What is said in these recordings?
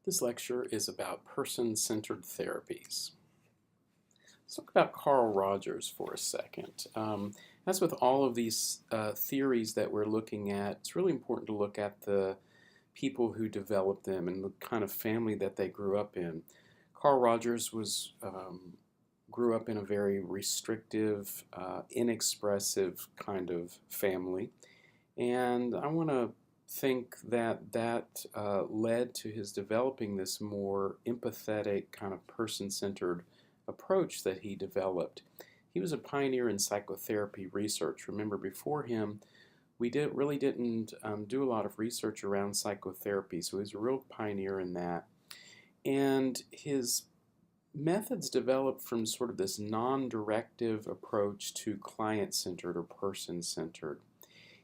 This lecture is about person-centered therapies. Let's talk about Carl Rogers for a second. As with all of these theories that we're looking at, it's really important to look at the people who developed them and the kind of family that they grew up in. Carl Rogers grew up in a very restrictive, inexpressive kind of family, and I want to think that led to his developing this more empathetic kind of person-centered approach that he developed. He was a pioneer in psychotherapy research. Remember, before him, we really didn't do a lot of research around psychotherapy, so he's a real pioneer in that. And his methods developed from sort of this non-directive approach to client-centered or person-centered.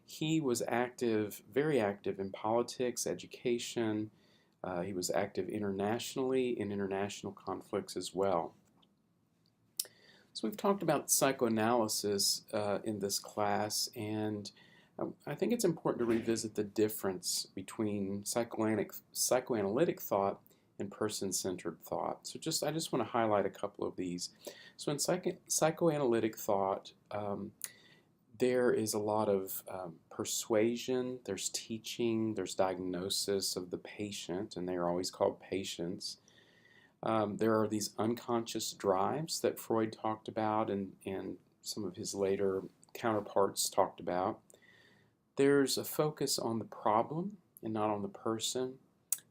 He was active, very active in politics, education. He was active internationally in international conflicts as well. So we've talked about psychoanalysis in this class, and I think it's important to revisit the difference between psychoanalytic thought and person-centered thought. So I just want to highlight a couple of these. So in psychoanalytic thought, there is a lot of persuasion, there's teaching, there's diagnosis of the patient, and they are always called patients. There are these unconscious drives that Freud talked about and some of his later counterparts talked about. There's a focus on the problem and not on the person.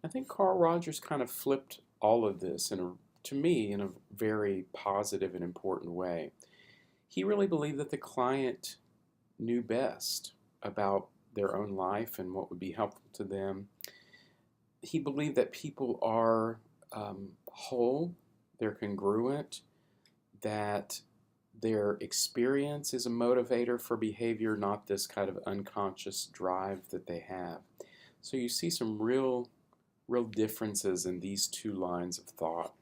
I think Carl Rogers kind of flipped all of this to me in a very positive and important way. He really believed that the client knew best about their own life and what would be helpful to them. He believed that people are whole, they're congruent, that their experience is a motivator for behavior, not this kind of unconscious drive that they have. So you see some real differences in these two lines of thought.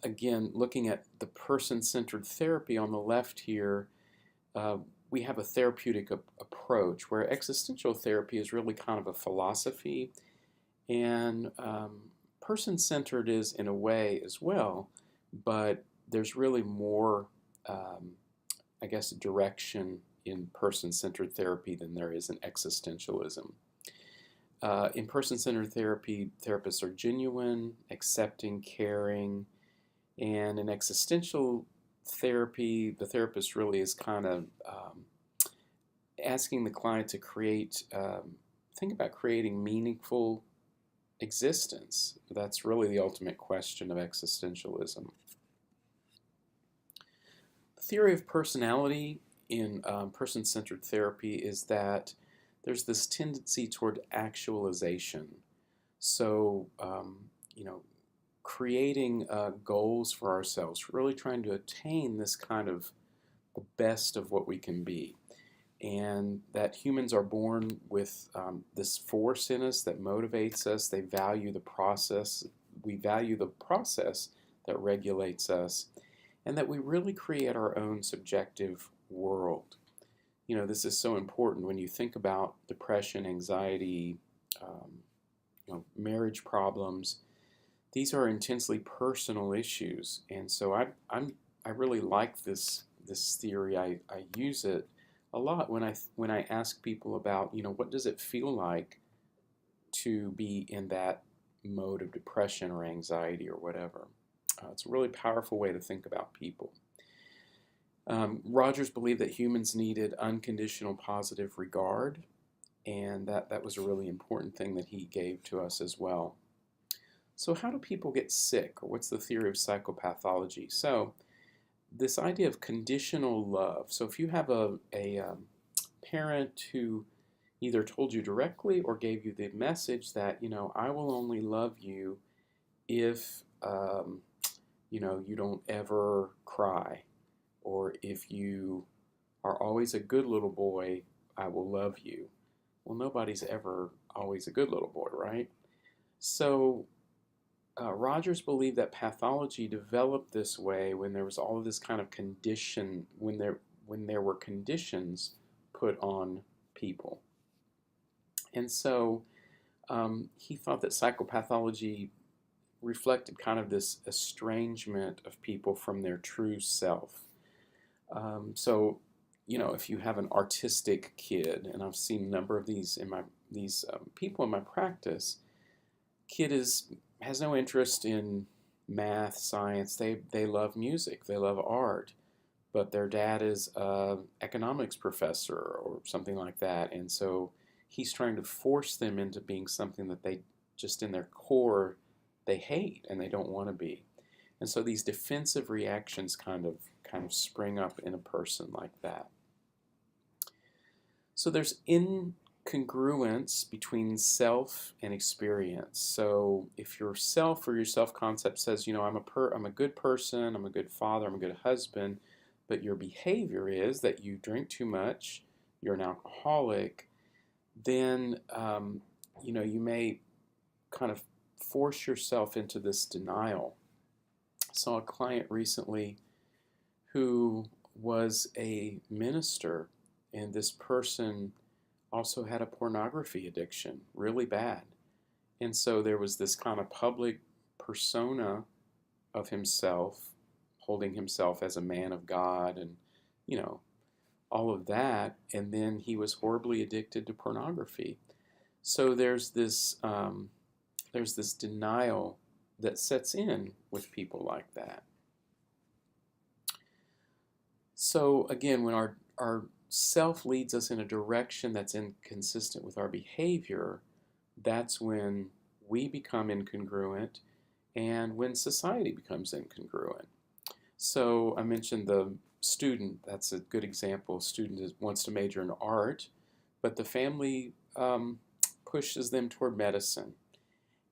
Again, looking at the person-centered therapy on the left here, we have a therapeutic approach where existential therapy is really kind of a philosophy, and person-centered is in a way as well, but there's really more, I guess, direction in person-centered therapy than there is in existentialism. In person-centered therapy, therapists are genuine, accepting, caring, and in existential therapy, the therapist really is kind of asking the client to think about creating meaningful existence. That's really the ultimate question of existentialism. The theory of personality in person-centered therapy is that there's this tendency toward actualization. So, creating goals for ourselves, really trying to attain this kind of the best of what we can be. And that humans are born with this force in us that motivates us. They value the process. We value the process that regulates us, and that we really create our own subjective world. This is so important when you think about depression, anxiety, marriage problems. These are intensely personal issues, and so I really like this theory. I use it a lot when I ask people about what does it feel like to be in that mode of depression or anxiety or whatever. It's a really powerful way to think about people. Rogers believed that humans needed unconditional positive regard, and that was a really important thing that he gave to us as well. So how do people get sick, or what's the theory of psychopathology? So this idea of conditional love. So if you have a parent who either told you directly or gave you the message that, I will only love you if, you don't ever cry, or if you are always a good little boy, I will love you. Well, nobody's ever always a good little boy, right? So Rogers believed that pathology developed this way when there was all of this kind of condition, when there were conditions put on people. And so He thought that psychopathology reflected kind of this estrangement of people from their true self. So, if you have an artistic kid, and I've seen a number of these people in my practice, kid has no interest in math, science. They love music, they love art, but their dad is a economics professor or something like that, and so he's trying to force them into being something that they just in their core they hate and they don't want to be. And so these defensive reactions kind of spring up in a person like that. So there's incongruence between self and experience. So if your self or your self-concept says, I'm a good person, I'm a good father, I'm a good husband, but your behavior is that you drink too much, you're an alcoholic, then you may kind of force yourself into this denial. I saw a client recently who was a minister, and this person also had a pornography addiction, really bad. And so there was this kind of public persona of himself, holding himself as a man of God and, you know, all of that. And then he was horribly addicted to pornography. So there's this denial that sets in with people like that. So again, when our self leads us in a direction that's inconsistent with our behavior, that's when we become incongruent and when society becomes incongruent. So I mentioned the student, that's a good example. A student wants to major in art, but the family pushes them toward medicine.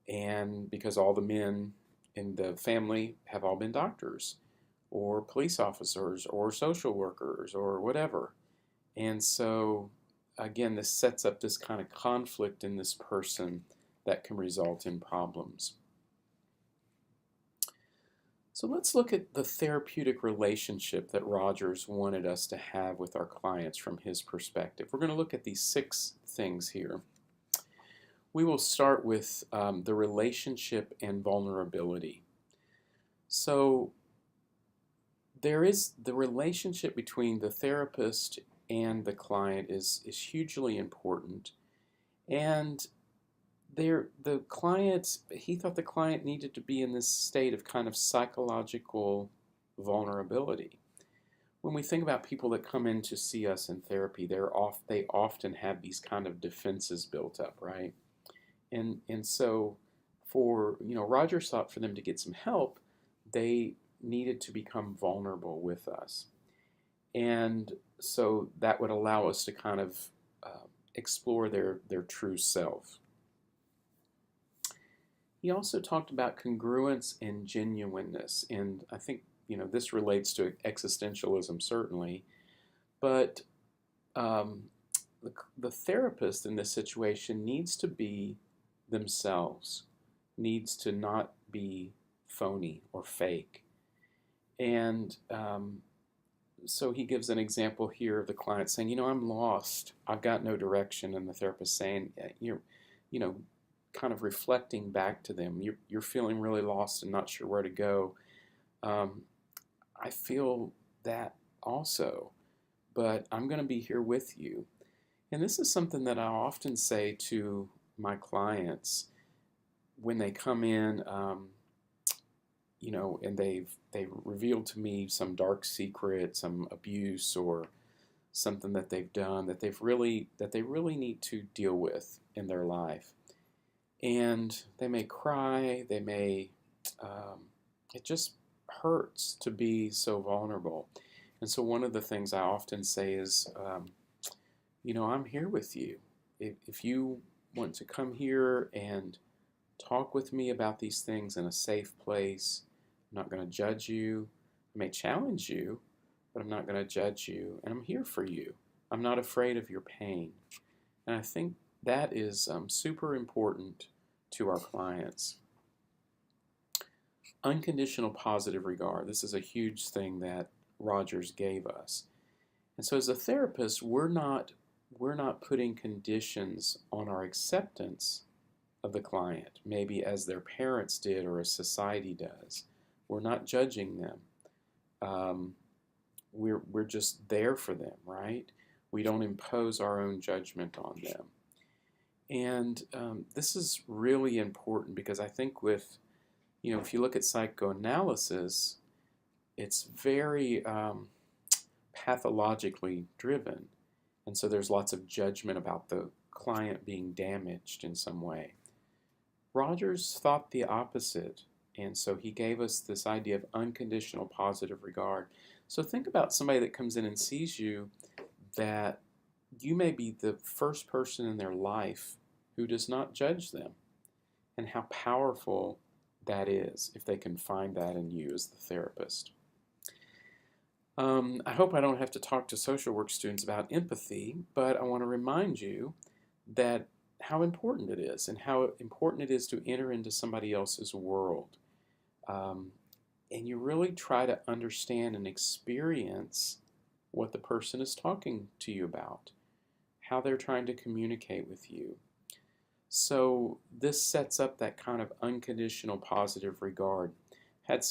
And because all the men in the family have all been doctors or police officers or social workers or whatever. And so, again, this sets up this kind of conflict in this person that can result in problems. So let's look at the therapeutic relationship that Rogers wanted us to have with our clients from his perspective. We're going to look at these 6 things here. We will start with the relationship and vulnerability. So there is the relationship between the therapist and the client is hugely important. And he thought the client needed to be in this state of kind of psychological vulnerability. When we think about people that come in to see us in therapy, they often have these kind of defenses built up, right? And so Rogers thought for them to get some help, they needed to become vulnerable with us. And so that would allow us to kind of explore their true self. He also talked about congruence and genuineness, and I think this relates to existentialism certainly, but the therapist in this situation needs to be themselves, needs to not be phony or fake. And so he gives an example here of the client saying, I'm lost, I've got no direction, and the therapist saying, you're kind of reflecting back to them, you're feeling really lost and not sure where to go. I feel that also, but I'm going to be here with you. And this is something that I often say to my clients when they come in, and they've revealed to me some dark secret, some abuse, or something that they've done that they really need to deal with in their life. And they may cry, it just hurts to be so vulnerable. And so one of the things I often say is, I'm here with you. If you want to come here and talk with me about these things in a safe place, I'm not going to judge you. I may challenge you, but I'm not going to judge you. And I'm here for you. I'm not afraid of your pain. And I think that is super important to our clients. Unconditional positive regard. This is a huge thing that Rogers gave us. And so as a therapist, we're not putting conditions on our acceptance of the client, maybe as their parents did or as society does. We're not judging them. Um, we're just there for them, right? We don't impose our own judgment on them. And this is really important because I think if you look at psychoanalysis, it's very pathologically driven. And so there's lots of judgment about the client being damaged in some way. Rogers thought the opposite, and so he gave us this idea of unconditional positive regard. So think about somebody that comes in and sees you, that you may be the first person in their life who does not judge them, and how powerful that is if they can find that in you as the therapist. I hope I don't have to talk to social work students about empathy, but I want to remind you that how important it is and how important it is to enter into somebody else's world. And you really try to understand and experience what the person is talking to you about, how they're trying to communicate with you. So this sets up that kind of unconditional positive regard. Had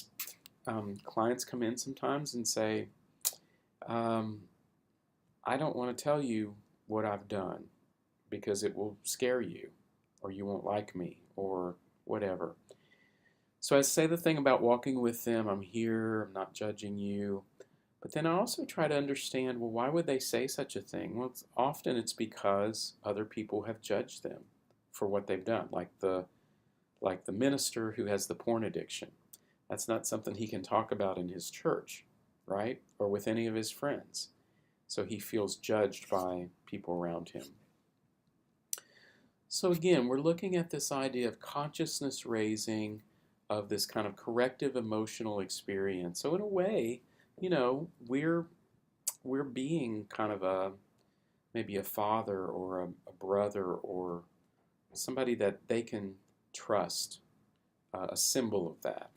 clients come in sometimes and say, I don't want to tell you what I've done because it will scare you, or you won't like me, or whatever. So I say the thing about walking with them, I'm here, I'm not judging you. But then I also try to understand, well, why would they say such a thing? Well, often it's because other people have judged them for what they've done, like the minister who has the porn addiction. That's not something he can talk about in his church, right? Or with any of his friends. So he feels judged by people around him. So again, we're looking at this idea of consciousness raising, of this kind of corrective emotional experience. So in a way, we're being kind of maybe a father or a brother or somebody that they can trust, a symbol of that.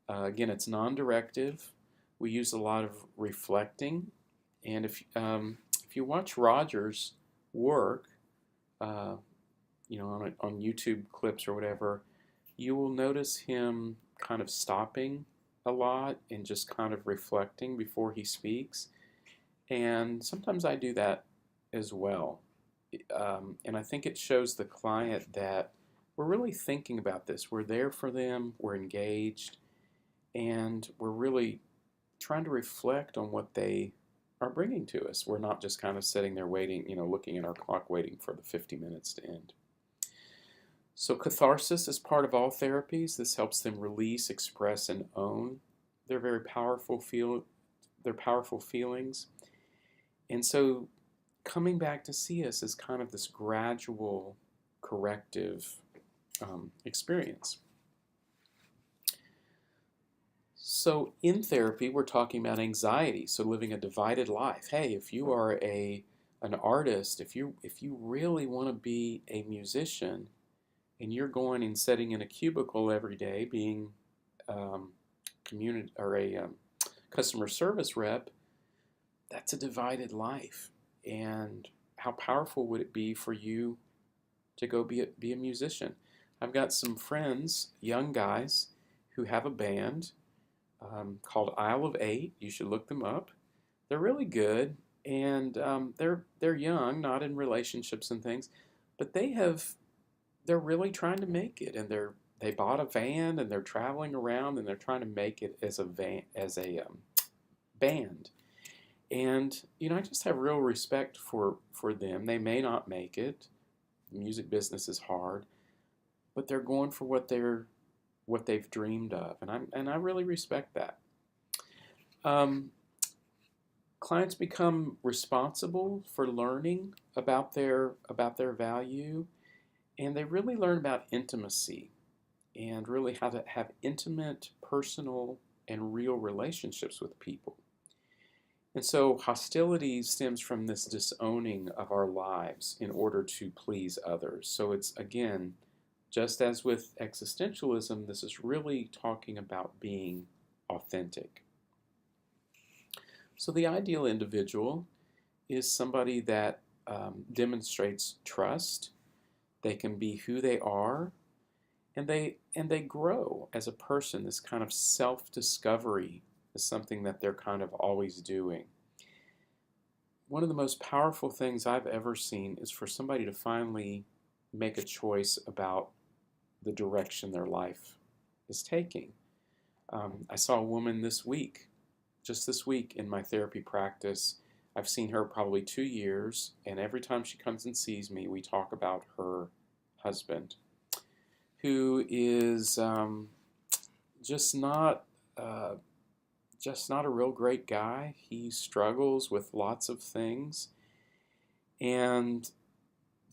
Again, it's non-directive. We use a lot of reflecting, and if you watch Rogers' work, on YouTube clips or whatever, you will notice him kind of stopping a lot and just kind of reflecting before he speaks. And sometimes I do that as well. And I think it shows the client that we're really thinking about this. We're there for them, we're engaged, and we're really trying to reflect on what they are bringing to us. We're not just kind of sitting there waiting, looking at our clock, waiting for the 50 minutes to end. So catharsis is part of all therapies. This helps them release, express, and own their very powerful feelings. And so coming back to see us is kind of this gradual corrective experience. So in therapy, we're talking about anxiety, so living a divided life. Hey, if you are an artist, if you really want to be a musician, and you're going and sitting in a cubicle every day, being a customer service rep, that's a divided life. And how powerful would it be for you to go be a musician? I've got some friends, young guys, who have a band called Isle of Eight. You should look them up. They're really good, and they're young, not in relationships and things, but they're really trying to make it, and they bought a van, and they're traveling around, and they're trying to make it as a band. And I just have real respect for them. They may not make it. The music business is hard, but they're going for what they've dreamed of, and I really respect that. Clients become responsible for learning about their value, and they really learn about intimacy and really how to have intimate, personal, and real relationships with people. And so hostility stems from this disowning of our lives in order to please others. So it's, again, just as with existentialism, this is really talking about being authentic. So the ideal individual is somebody that demonstrates trust, They can be who they are, and they grow as a person. This kind of self-discovery is something that they're kind of always doing. One of the most powerful things I've ever seen is for somebody to finally make a choice about the direction their life is taking. I saw a woman this week, just this week in my therapy practice. I've seen her probably 2 years, and every time she comes and sees me, we talk about her husband, who is just not uh, just not a real great guy. He struggles with lots of things, and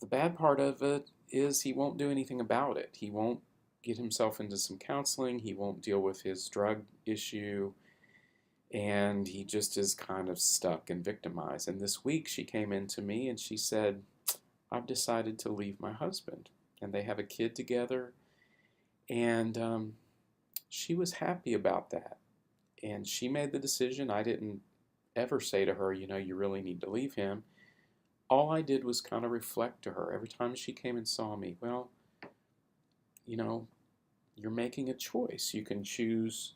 the bad part of it is he won't do anything about it. He won't get himself into some counseling. He won't deal with his drug issue, and he just is kind of stuck and victimized. And this week she came in to me and she said, I've decided to leave my husband. And they have a kid together, and she was happy about that. And she made the decision. I didn't ever say to her, you really need to leave him. All I did was kind of reflect to her every time she came and saw me, well, you're making a choice. You can choose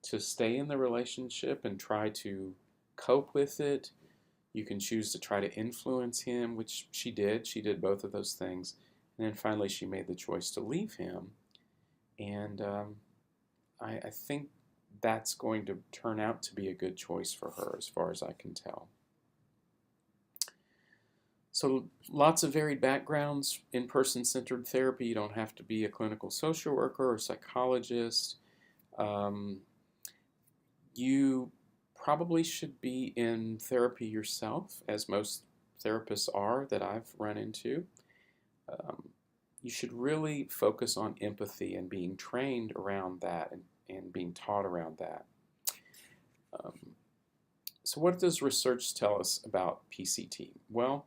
to stay in the relationship and try to cope with it. You can choose to try to influence him, which she did. She did both of those things. And then finally she made the choice to leave him. And I think that's going to turn out to be a good choice for her as far as I can tell. So lots of varied backgrounds in person-centered therapy. You don't have to be a clinical social worker or psychologist. You probably should be in therapy yourself, as most therapists are that I've run into. You should really focus on empathy and being trained around that and being taught around that. So what does research tell us about PCT? Well,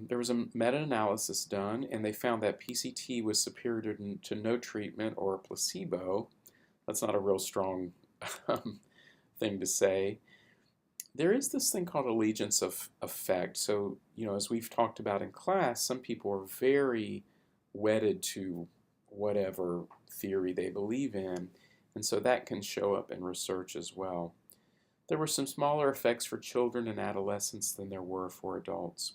there was a meta-analysis done, and they found that PCT was superior to no treatment or a placebo. That's not a real strong thing to say. There is this thing called allegiance of effect. So, as we've talked about in class, some people are very wedded to whatever theory they believe in, and so that can show up in research as well. There were some smaller effects for children and adolescents than there were for adults.